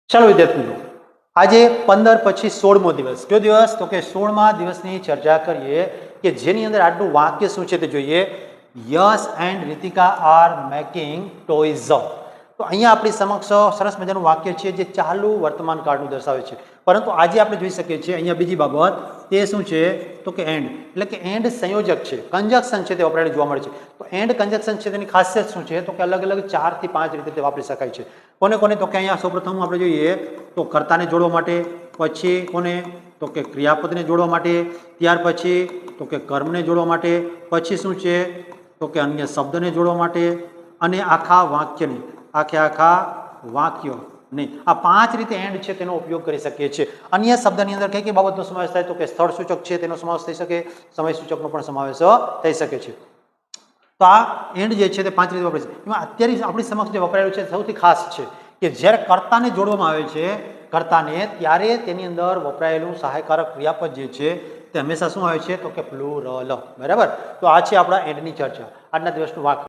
ચાલો વિદ્યાર્થી મિત્રો, આજે 15 પછી 16મો દિવસ. કયો દિવસ? તો કે 16મા દિવસની ચર્ચા કરીએ કે જેની અંદર આજનું વાક્ય શું છે તે જોઈએ. Yash and Ritika are making toys. તો અહીંયા આપણી સમક્ષ સરસ મજાનું વાક્ય છે જે ચાલુ વર્તમાન કાળનું દર્શાવે છે. પરંતુ આજે આપણે જોઈ શકીએ છીએ અહીંયા બીજી બાબત તે શું છે તો કે એન્ડ, એટલે કે એન્ડ સંયોજક છે, કન્જક્શન છે તે વપરાયેલું જોવા મળે છે. તો એન્ડ કન્જક્શન છે તેની ખાસિયત શું છે તો કે અલગ અલગ 4 થી 5 રીતે તે વાપરી શકાય છે. કોને કોને? તો કે અહીંયા સૌપ્રથમ આપણે જોઈએ તો કર્તાને જોડવા માટે, પછી કોને તો કે ક્રિયાપદને જોડવા માટે, ત્યાર પછી તો કે કર્મને જોડવા માટે, પછી શું છે તો કે અન્ય શબ્દને જોડવા માટે અને આખા વાક્યને, આખા વાક્યો નહીં. આ 5 રીતે એન્ડ છે તેનો ઉપયોગ કરી શકીએ છીએ. અન્ય શબ્દની અંદર કઈ કઈ બાબતનો સમાવેશ થાય તો કે સ્થળ સૂચક છે તેનો સમાવેશ થઈ શકે, સમય સૂચકનો પણ સમાવેશ થઈ શકે છે. તો આ એન્ડ જે છે તે 5 રીતે વપરાય છે. એમાં અત્યારે આપણી સમક્ષ જે વપરાયેલું છે સૌથી ખાસ છે કે જ્યારે કર્તાને જોડવામાં આવે છે કર્તાને, ત્યારે તેની અંદર વપરાયેલું સહાયકારક ક્રિયાપદ જે છે તે હંમેશા શું આવે છે તો કે પ્લુરલ. બરાબર. તો આ છે આપણા એન્ડની ચર્ચા. આજના દિવસનું વાક્ય.